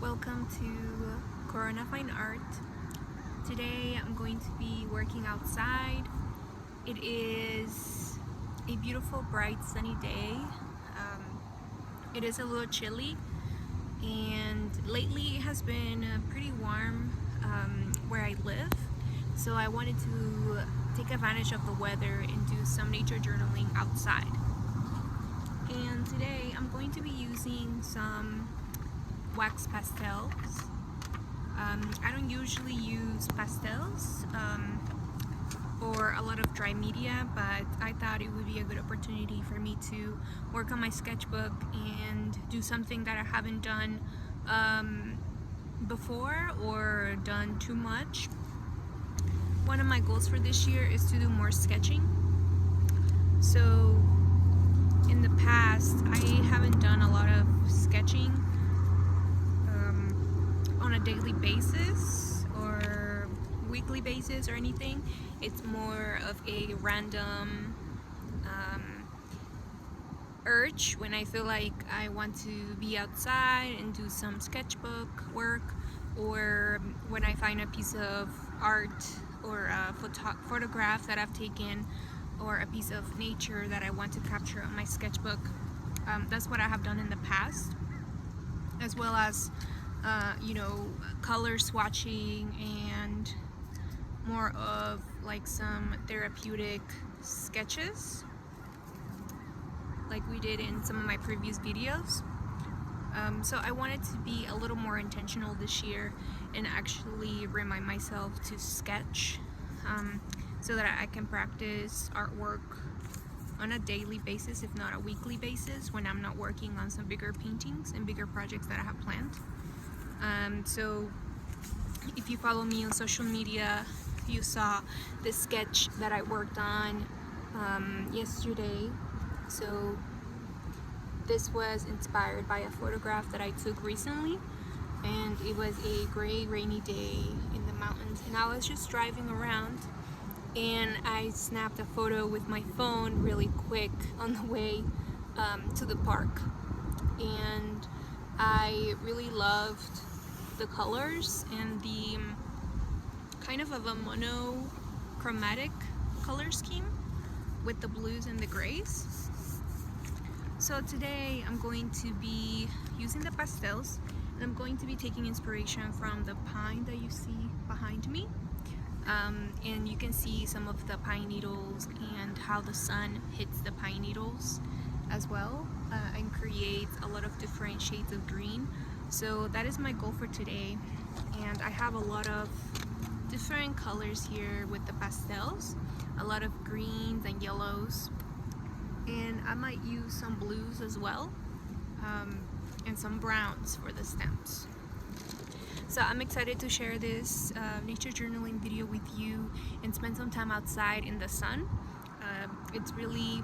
welcome to Corona Fine Art. Today I'm going to be working outside. It is a beautiful, bright, sunny day. It is a little chilly, and lately it has been pretty warm where I live. So I wanted to take advantage of the weather and do some nature journaling outside. And today I'm going to be using some wax pastels. I don't usually use pastels or a lot of dry media, but I thought it would be a good opportunity for me to work on my sketchbook and do something that I haven't done before or done too much. One of my goals for this year is to do more sketching. So in the past, I haven't done a lot of sketching on a daily basis or weekly basis or anything. It's more of a random urge when I feel like I want to be outside and do some sketchbook work, or when I find a piece of art or a photograph that I've taken or a piece of nature that I want to capture on my sketchbook. That's what I have done in the past, as well as color swatching and more of like some therapeutic sketches like we did in some of my previous videos. So I wanted to be a little more intentional this year and actually remind myself to sketch so that I can practice artwork on a daily basis, if not a weekly basis, when I'm not working on some bigger paintings and bigger projects that I have planned. So if you follow me on social media, you saw this sketch that I worked on yesterday. So this was inspired by a photograph that I took recently, and it was a gray, rainy day in the mountains, and I was just driving around and I snapped a photo with my phone really quick on the way to the park, and I really loved the colors and the kind of a monochromatic color scheme with the blues and the grays. So today I'm going to be using the pastels, and I'm going to be taking inspiration from the pine that you see behind me. And you can see some of the pine needles and how the sun hits the pine needles as well, and creates a lot of different shades of green. So that is my goal for today, and I have a lot of different colors here with the pastels, a lot of greens and yellows, and I might use some blues as well, and some browns for the stems. So I'm excited to share this nature journaling video with you and spend some time outside in the sun. It's really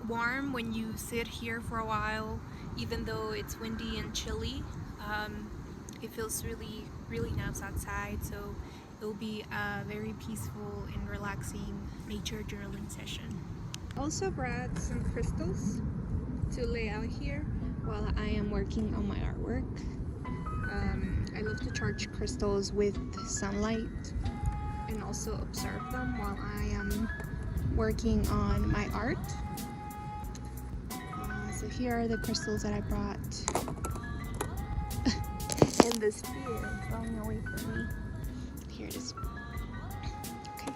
warm when you sit here for a while, even though it's windy and chilly. It feels really, really nice outside, so it will be a very peaceful and relaxing nature journaling session. Also brought some crystals to lay out here while I am working on my artwork. I love to charge crystals with sunlight and also observe them while I am working on my art. So here are the crystals that I brought. And the spear is going away from me. Here it is. Okay.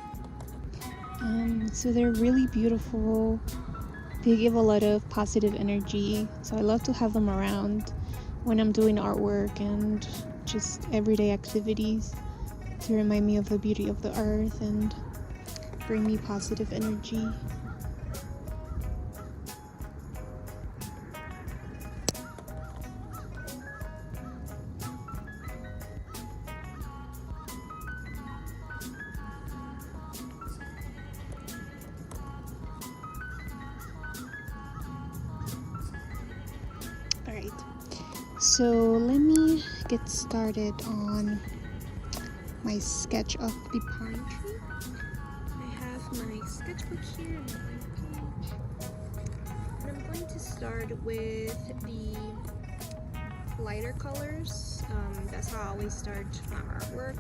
So they're really beautiful. They give a lot of positive energy. So I love to have them around when I'm doing artwork and just everyday activities to remind me of the beauty of the earth and bring me positive energy. Alright, so let me get started on my sketch of the pine tree. I have my sketchbook here and my page. And I'm going to start with the lighter colors. That's how I always start my artwork.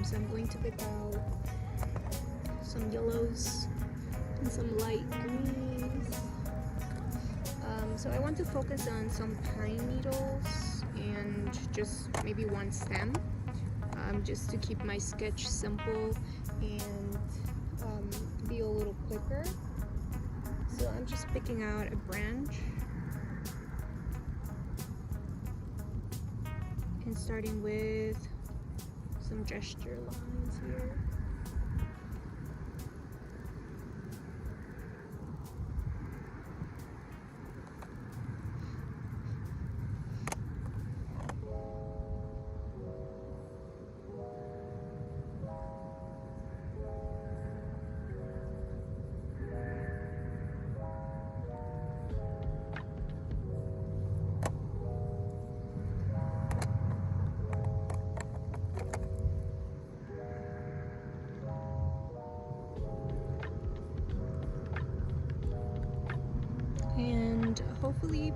So I'm going to pick out some yellows and some light greens. So I want to focus on some pine needles and just maybe one stem, just to keep my sketch simple and be a little quicker. So I'm just picking out a branch and starting with some gesture lines here. And hopefully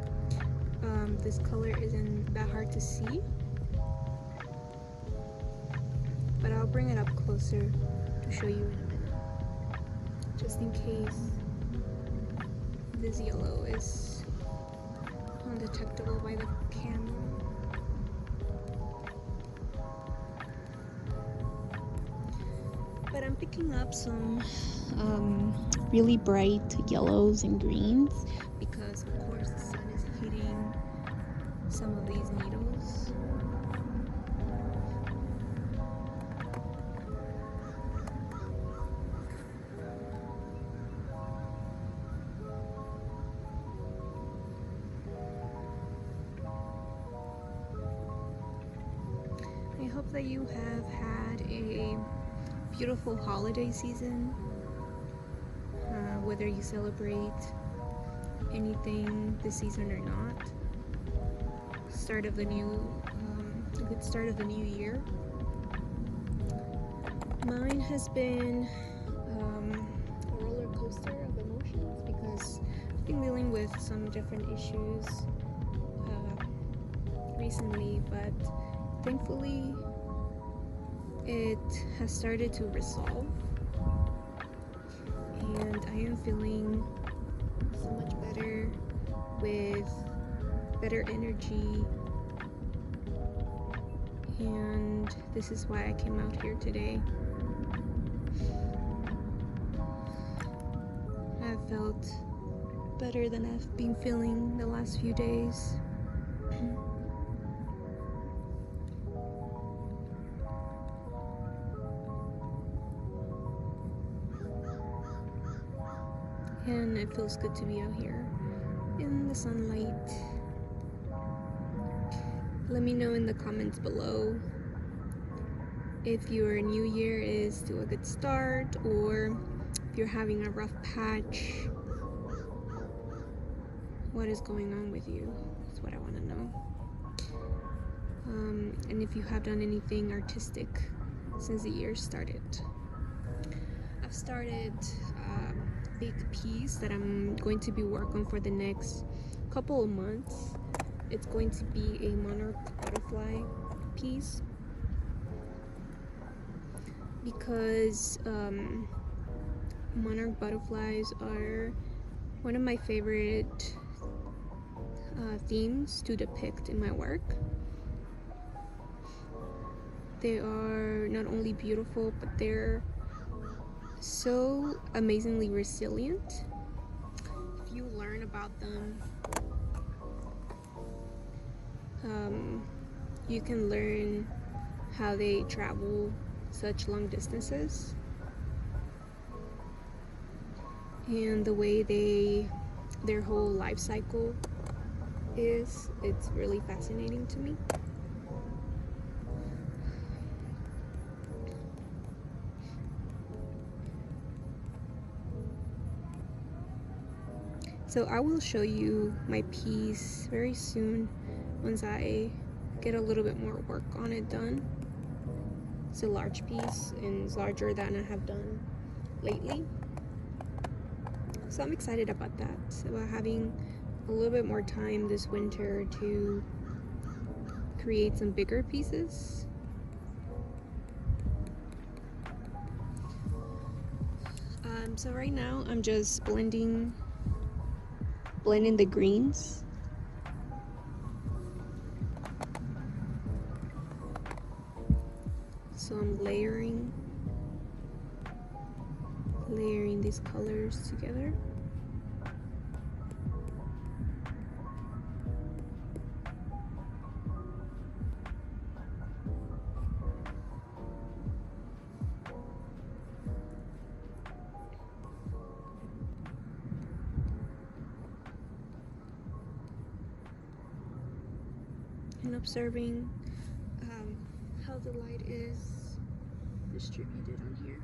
this color isn't that hard to see, but I'll bring it up closer to show you in a minute, just in case this yellow is undetectable by the camera. But I'm picking up some really bright yellows and greens because of course the sun is hitting some of these needles. I hope that you have had a beautiful holiday season, whether you celebrate anything this season or not. A good start of the new year. Mine has been a roller coaster of emotions because I've been dealing with some different issues recently, but thankfully it has started to resolve, and I am feeling so much better, with better energy, and this is why I came out here today. I've felt better than I've been feeling the last few days. And it feels good to be out here in the sunlight. Let me know in the comments below if your new year is to a good start or if you're having a rough patch. What is going on with you? That's what I want to know. And if you have done anything artistic since the year started. I've started a big piece that I'm going to be working on for the next couple of months. It's going to be a monarch butterfly piece because monarch butterflies are one of my favorite themes to depict in my work. They are not only beautiful, but they're so amazingly resilient. If you learn about them, you can learn how they travel such long distances and the way their whole life cycle is. It's really fascinating to me. So I will show you my piece very soon once I get a little bit more work on it done. It's a large piece and it's larger than I have done lately. So I'm excited about that, about having a little bit more time this winter to create some bigger pieces. So right now I'm just blending the greens. So I'm layering these colors together. And observing how the light is distributed on here.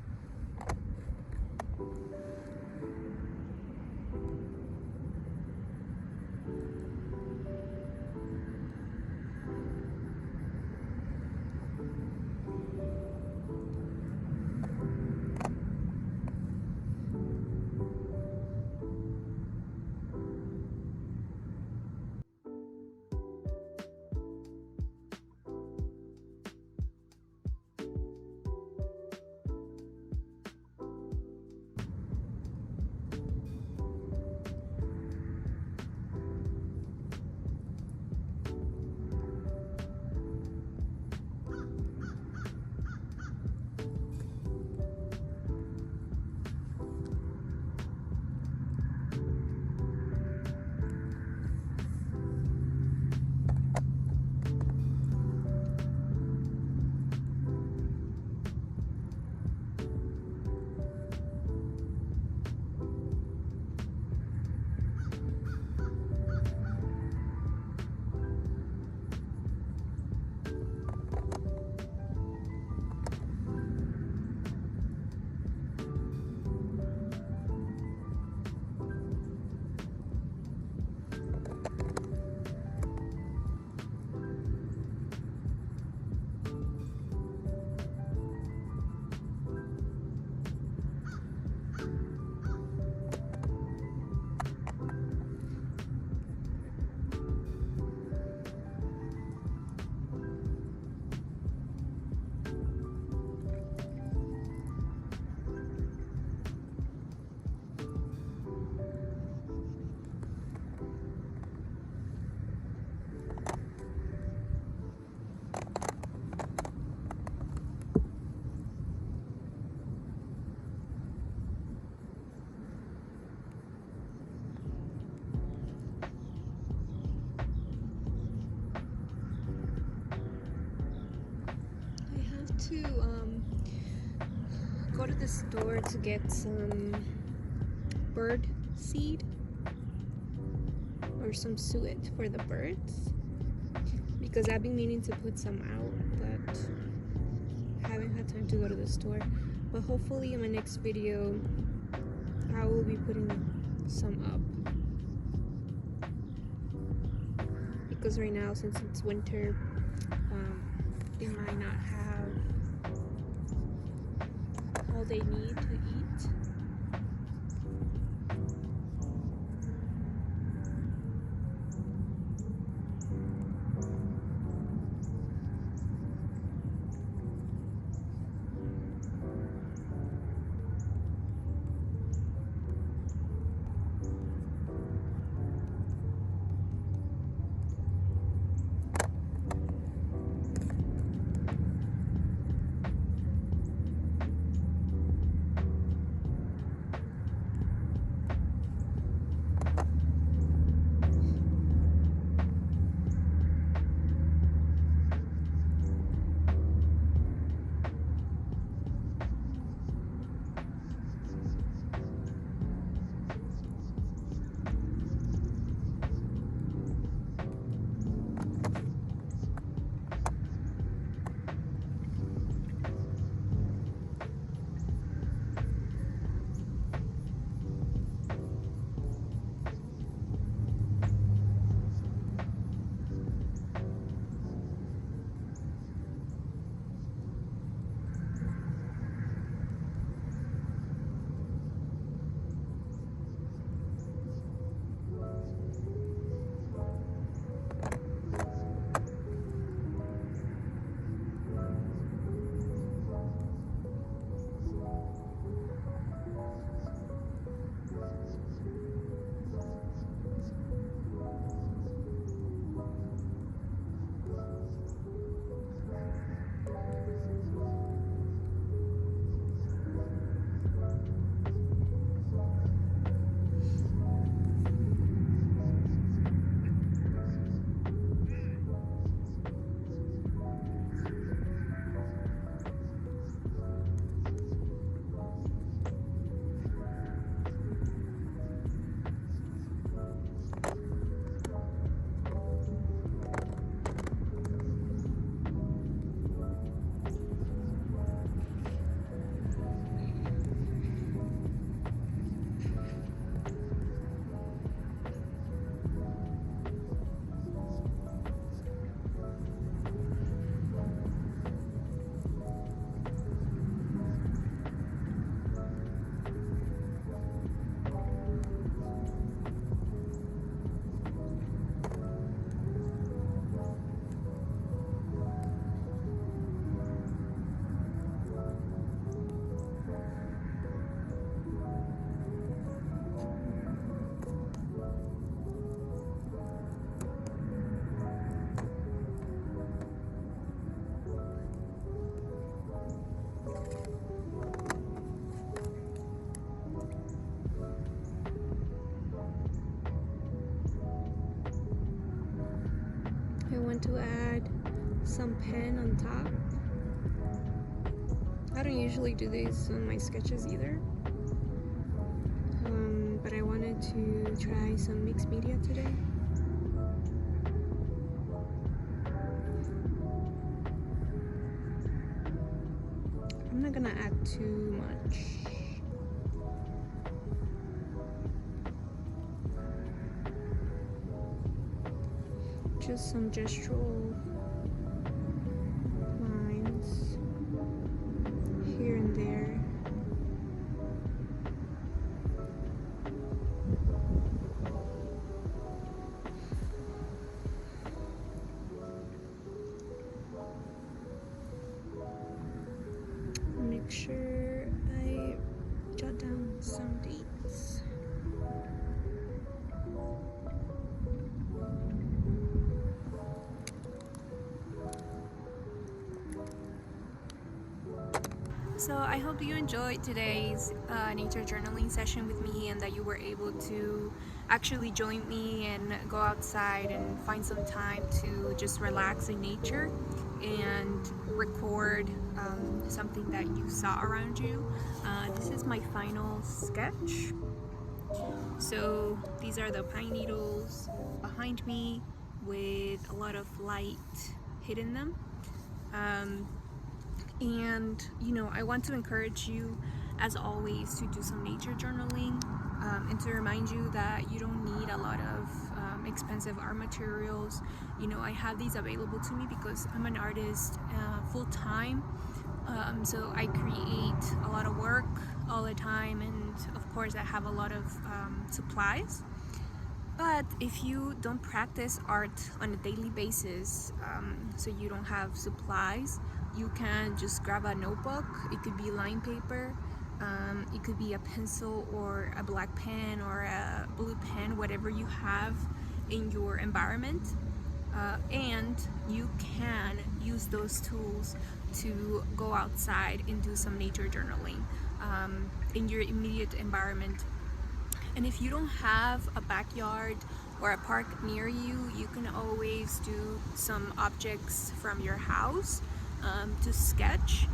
To go to the store to get some bird seed or some suet for the birds, because I've been meaning to put some out but haven't had time to go to the store. But hopefully in my next video I will be putting some up, because right now, since it's winter, they might not have all they need to eat. I want to add some pen on top. I don't usually do this on my sketches either, but I wanted to try some mixed media today. I'm not gonna add too much. Just some gestural lines here and there. Make sure I jot down some dates. So I hope you enjoyed today's nature journaling session with me, and that you were able to actually join me and go outside and find some time to just relax in nature and record something that you saw around you. This is my final sketch. So these are the pine needles behind me with a lot of light hitting them. And you know, I want to encourage you as always to do some nature journaling, and to remind you that you don't need a lot of expensive art materials. You know, I have these available to me because I'm an artist full-time, so I create a lot of work all the time, and of course I have a lot of supplies. But if you don't practice art on a daily basis, so you don't have supplies, you can just grab a notebook. It could be line paper, it could be a pencil or a black pen or a blue pen, whatever you have in your environment, and you can use those tools to go outside and do some nature journaling in your immediate environment. And if you don't have a backyard or a park near you, you can always do some objects from your house to sketch.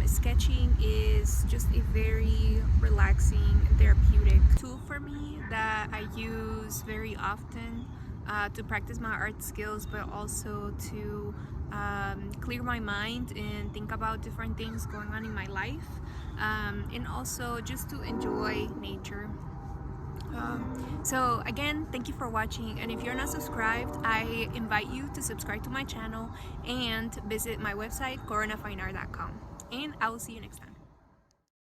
Sketching is just a very relaxing, therapeutic tool for me that I use very often to practice my art skills, but also to clear my mind and think about different things going on in my life, and also just to enjoy nature. So again, thank you for watching, and if you're not subscribed, I invite you to subscribe to my channel and visit my website coronafineart.com, and I will see you next time.